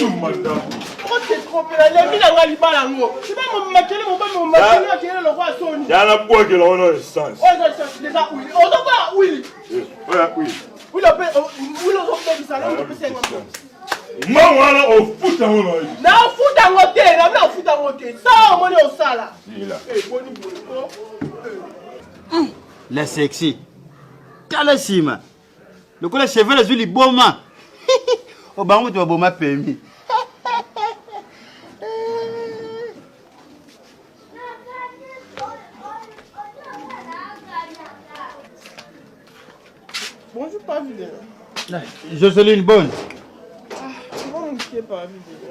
madame. Pourquoi tu es trompé là? Les mille à Libalango. C'est pas mon maquillé, mon pas mon maquillé qui est le roi Sony. Il y a la boîte qui est dans l'essence. Oh, déjà, oui. On doit pas, oui. Oui. Oui, le paix, oui, le roi du salon, on peut faire un moi, voilà, on fout dans mon oeil. Non, on fout dans mon thé, on fout dans mon thé. Ça, on est au sala. La sexy. Kalasima. Le coup, les cheveux, les yeux, boma. Au baron, tu vas boma permis. Bonjour, pas vidéo. Jocelyne bonne. Comment on ne pas vidéo?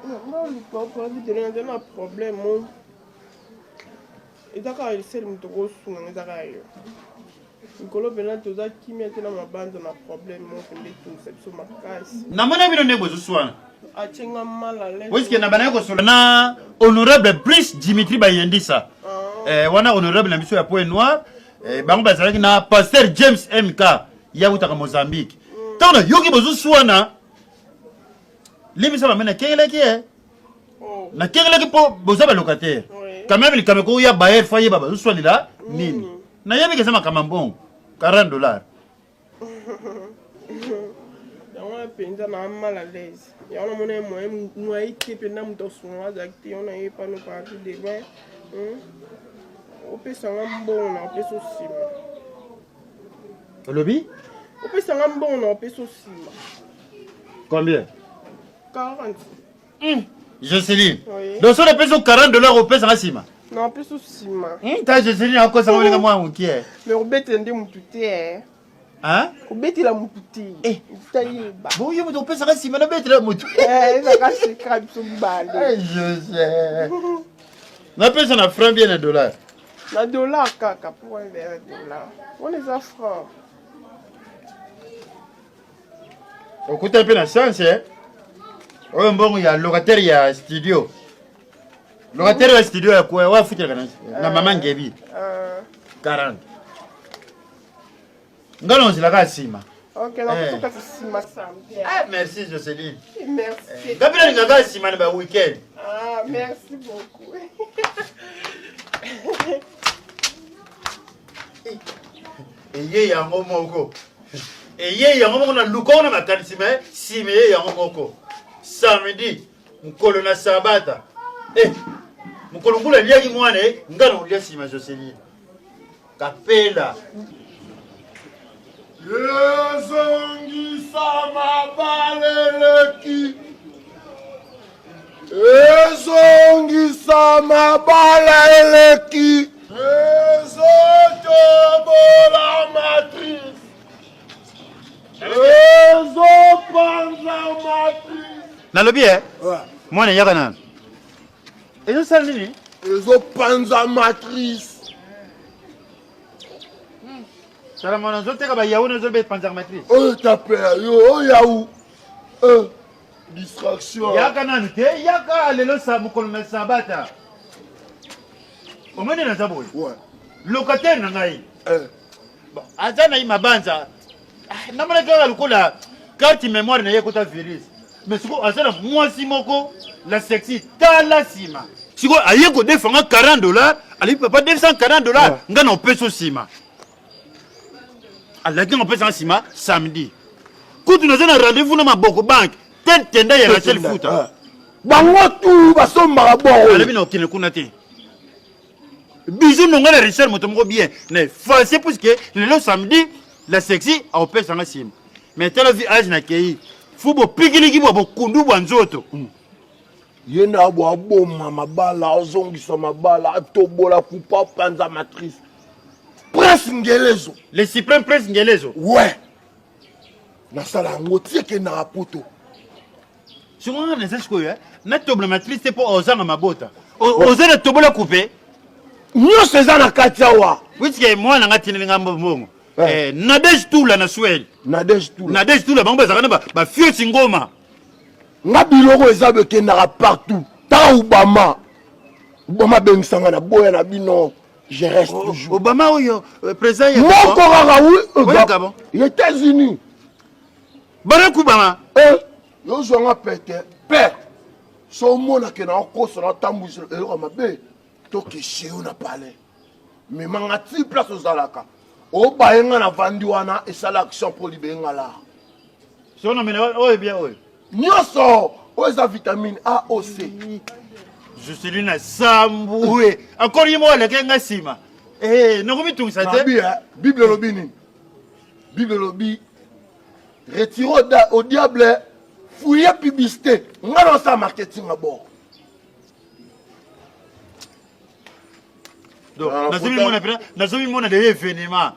Non, on ne pas vidéo, on a un problème. Et d'accord, il sait le gros sous, on est d'accord. Nicolo Bernard, tu as qui met dans ma bande, on a un problème, on fait tout, c'est sur ma casse. Na mona bino ne bozo swana. Ah, tu as mal à l'aise. Parce que na bana ko na honorable Brice Dimitri Bayendisa. Wana honorable na biso ya Point Noir. Bango bazalaki na pasteur James MK ya utaka Mozambique. Tona yoki bozo swana. Limisa ba mena kengelaki na kengelaki po bozo ba locataire. Quand même il kameko ya baer foyer baba zo swani la nini. Na yabi ke sama kama mbongo $40. On a peine à mal à l'aise. Il y a un moment où il qui est dans mon soin d'acté, on a pas nous parler de bain. On peut s'en bon, on peut aussi. Le lobby? On peut s'en bon, on peut aussi. Combien? 40. Jocelyne. Oui. Donc sur les pesos $40 au peso en cima. Non, on peut aussi. Ta Jocelyne encore ça va venir moi qui est. Mais on bête un mon tuté. Hein? On bête la mon tuté. Bon, il y a mon peso en cima, na bête la moto. Ça cache crème sur balle. Je sais. Na peso na franc bien $1. Na dollar kaka pour un verre dollar. On les a francs. Au coup un peu la chance hein. Oh bon il y a locataire il y a studio. Locataire ya studio ya quoi wa futa kana na mama ngebi. 40. Ngalo zila ka sima. Ok, donc tout ça sima samedi. Ah merci Jocelyne. Merci. Gabriel ngaga sima na ba weekend. Ah, merci beaucoup. Eye yango moko. Eye yango moko na luko na makanisi me sime ye yango moko. Samedi mukolo na sabata. Mukolo ngula liaki mwane ngano lia sima Jocelyne. Kapela. Ezongisa mabaleleki. Ezongisa mabaleleki. Ezotobola matrice. Ezopanza matrice. Nalobi mwana yaka nani? Ezo sala nini? Ezopanza matrice. Sala mwana zoteka ba yawo nazo be panza matrice. Oh tapé yo yaou. Distraction. Yaka nani te yaka lelo sa mukolo na sabata. Omene na zaboy. Ouais. Locataire na ngai. Bon, azana yi mabanza. Namana kaka lukola carte mémoire na yekota virus. Mais siko azana mwasi moko la sexy tala sima. Siko ayeko defanga $40, ali papa $240 ngana opeso sima. Alaki on pesa sima samedi. Kutu nazana rendez-vous na maboko bank. Tenda ya Rachel Fouta. Bango tu basomba bon. Alabi na okine kuna te. Bisous non la Richard motomoko bien. Ne facile parce que le samedi la sexy a opé sanga sim. Mais tala vi age na kei. Fubo pikiliki bo kundu bwa nzoto. Yena bo bomma mabala ozongisa mabala atobola kupa panza matrice. Prince Ngelezo. Le suprême prince Ngelezo. Ouais. Na sala ngotie ke na poto. Sur on a ça quoi na tobola matrice c'est pour ozanga mabota. Ozana tobola couper. Nyo seza na katiawa. Which moi na ngati ngambo mbongo. Nadej Tula na Swell. Nadej Tula bango bazakana ba fio ngoma. Nga biloko ezabe ke na partout. Ta Obama. Obama bengisanga na boya na bino. Je reste toujours. Obama oyo président Mon corps oui. Gabon. Les États-Unis. Baraku bama. Yo zonga pete. Père. So mona ke na koso na tambuzi eloko mabe. To ke cheo na parler. Mais manga ti place aux alaka. O bayenga na vandi wana et ça l'action pour libérer là. Si on amène oh bien oh. Nyoso, o eza vitamine A O C. Je suis une samboué. Encore une fois, le kenga sima. Eh, non comme tout ça te. Bible lobi ni. Bible lobi. Retirez au diable, fouillez publicité. On a lancé un marketing à bord. Donc, nazomi mona de événement.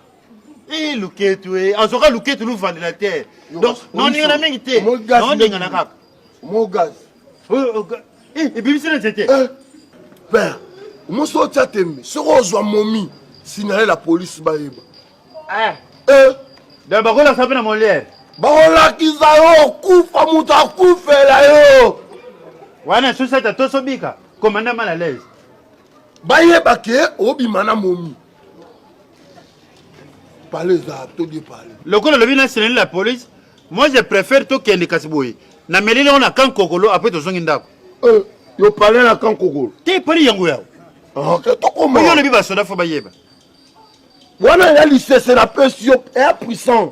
Eh, luketu eh, azoka luketu lu vendre la terre. Donc, non ni na mingi te. Non ni na kap. Mon gaz. Eh, et puis c'est c'était. Père, moi so tchatembe, ce rose momi, signaler la police baïba. Donc ba kola sape na molière. Ba ola kizayo kufa muta kufela yo. Wana suseta tosobika, commandant mal à l'aise. Bayeba ke obimana momi. Parlez à tout de parler. Le col le bina signaler la police. Moi je préfère to kende kasiboyi. Na melile on a kan kokolo après to zongi ndako. Yo parler na kan kokolo. Te poli yango yao. Ok, to comment? Yo le biba soda fo bayeba. Wana ya lycée c'est la pression est puissant.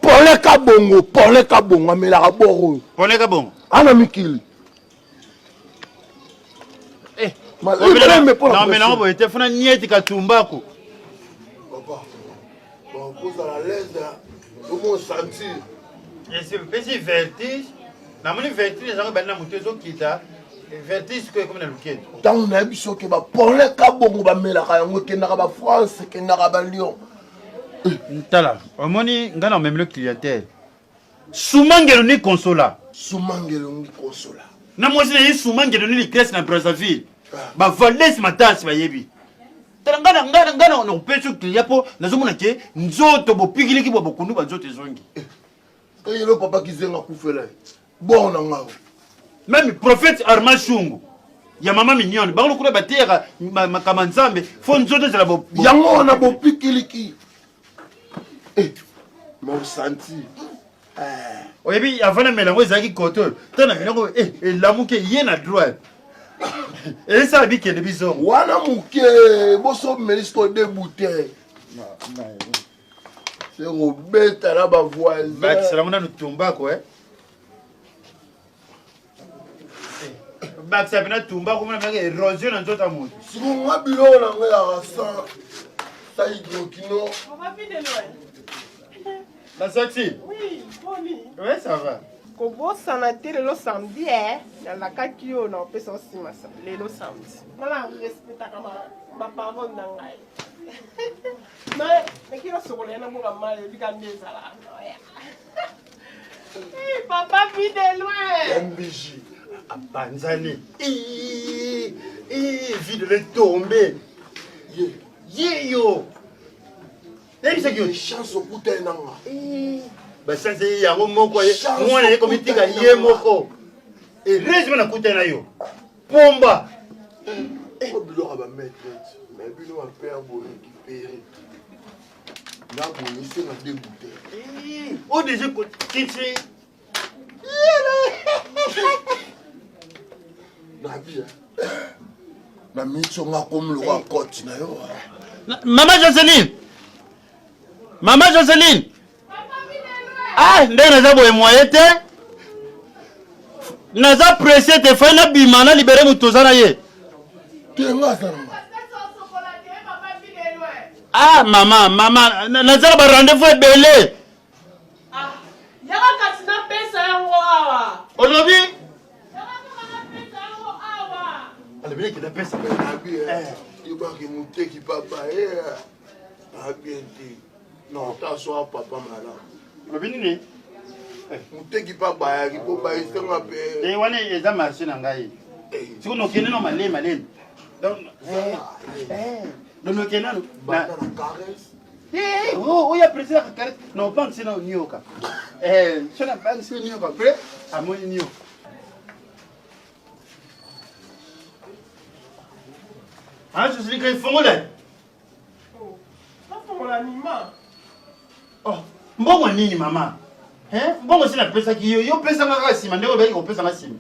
Parler ka bongo mais la raboro. Parler ka bongo. Ana mikili. Non mais non, boy, te fona nieti katumbako. Papa. Bon, pose à la l'aise là. Comment sentir? Et c'est vertige. Na moni vertige les gens bana mutezo kita. Vertige que comme na luket. Tant na biso ke ba parler ka bongo ba melaka yango ke na ba France ke na ba Lyon. Ntala, omoni ngana même le clientèle. Soumangelo ni consola. Soumangelo ni consola. Na mosi na soumangelo ni Grèce na Brazzaville. Ba valise matasi ba yebi. Ngana on peso client po nazomona ke nzoto bo pikiliki bo bokundu ba nzoto zongi. Et le papa qui zenga kufela. Bon na ngao. Même prophète Armand Chungu. Ya mama mignonne, ba lokula batera makama nzambe, fo nzoto zela bo. Yango na bo pikiliki. Mon senti. Oyebi avant na melango ezaki koto. Tana melango lamuke yena droit. Et ça bi kende biso. Wana muke boso melisto de bouteille. C'est Robert na ba voisin. Ba c'est la mona no tumba ko Ba ça bina tumba ko mona meka érosion na nzota mutu. Si mo ngabilo na nga ya rasa. Ça hydrokino. On va finir loin. La sortie? Oui, Poli. Ouais, ça va. Kobosana te lelo samedi nalakaki yo na opesa osima lelo samedi nala respectaka baparole na ngai nakila sokola yana boka mala ebika nde ezala papa vi de loin MBJ abanzani vide le tomber yo Des chances au bout d'un an. Bah ça c'est yango moko moi na ko mitika ye moko et résumé na kutena yo pomba bilo aba mettre mais bilo va faire bon récupérer là bon ici na dégoûté oh déjà ko titi na bien na micho nga comme le roi coach na yo Maman Jocelyne ah ndenge naza boye moye te naza pressé te fai na bima na libere moto oza na ye ah mama naza na barendez-vous ebele yaka kasi napesa yango awa olobi alobeleki napesa yobaki moteki papa abien te non tasoa papa malamu olobi nini moteki mpa bayaki mpo bayisenga mpe wana eza marché na ngai siko nokende no malemi donc nokende nano banda na caresse oyo apresilaka caresse na obangisi na onioka so na bangisi onioka apres amoni nioka sosilika ifongola nafongola nima mbongo nini mama hein bongo sina pesa ki yo pesa ngaka sima ndeko beki ko pesa ngaka sima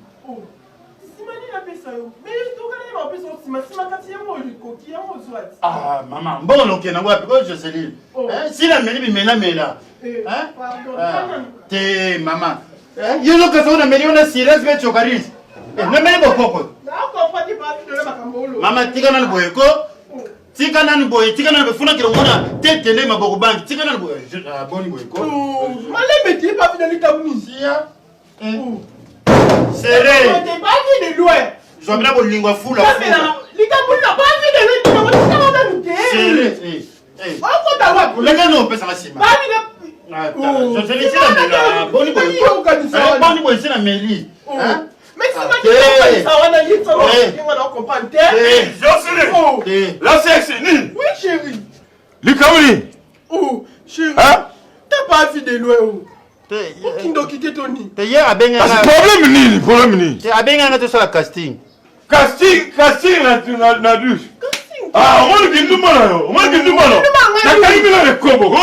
ah maman bongo loke na ngwa peko Joseline hein sina meli bimela mela hein te maman yo lo kaso na meli ona serious be chokaris na meli bokoko mama tika na boyeko tika na boye tika na befuna kilo ngona tete ne maboko bank tika na boye boni boyeko malé metti pas fini tabunisia serré t'es pas fini de loin je vais me lingua fula likamuna pas fini de loin serré on ta wa le gars non pesa masima pas fini je te laisse la mela boni boyeko boni boye c'est la meli hein mais si ça on a dit ça on comprend Joseline la sexe ni oui chérie likamuli oh chérie hein t'as pas fini de loin Kindo quitter Tony. te hier abenga problème ni te abenga na to sala casting na douche ah on ki nduma na yo on ki nduma no na kai mina le kobo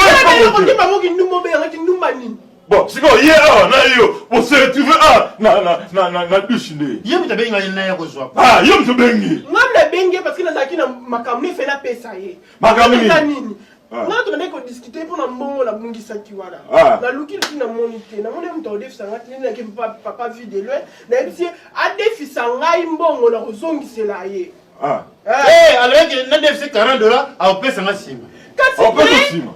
bon siko hier na yo on se retrouver na douche ne ye mta benga na ya ko zwa ah yo mto bengi ngam le bengi parce que na zaki na makamni fait la pesa ye makamni nini na to ndeko discuter pour na mbongo la mungi saki wala na luki na monité na mone mto defisa ngati na ke papa vide loin na ebisi a defisa ngai mbongo na kozongisela ye avec na defisa $40 a pesa ngasima kasi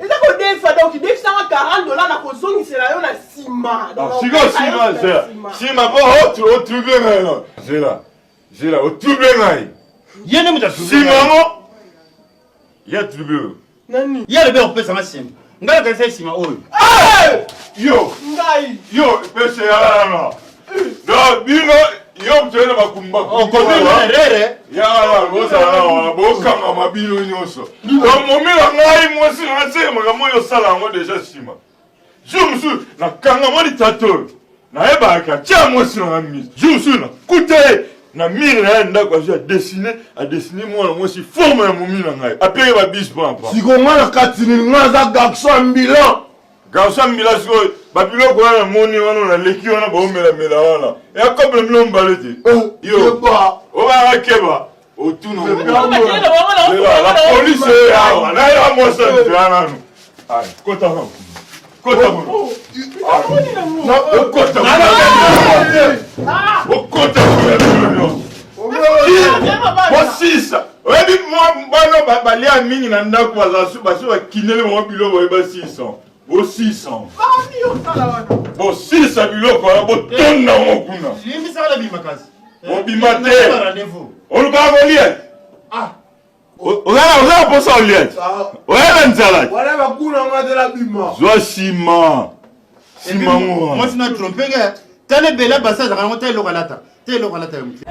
eza ko defa donc defisa $40 na kozongisela yo na sima donc sima bo o trouver non j'ai là o trouver ngai yene mta sima mo ya trouver nani yele be opesa ngasima ngala ka sai sima oyo yo ngai yo pesa ya na no bino yo mtena makumba o ko bi rere ya bosa na boka mama bino nyoso donc momela ngai mwasi na sema kama yo sala ngo déjà sima jumsu na kanga mo dictateur na eba ka cha mwasi na mise jumsu na kute na mire na nda kwa a dessiner moi mwasi forme ya momila ngai apere ba bis pampa siko ngana katini ngaza garçon bilan garçon bilan siko ba biloko wana moni wana na leki wana ba omela mela wana ya koble mlo mbalete yo ba o ba keba o tuna la police ya na ya mo sa tana no ai kota no kota no na kota o kota no bosisa oyebi bana balia mingi na ndako baso bakinele bango biloko oyeba 600 bo 600 bosisa biloko wana botonda yango kuna limbisa bima kasi bobima te olukaka kolia ozala posa olia oyela nzala wala bakuna ngatela bima zwa sima ngo moi sina trompé que tele bela basa za kango tele lokalata yo mti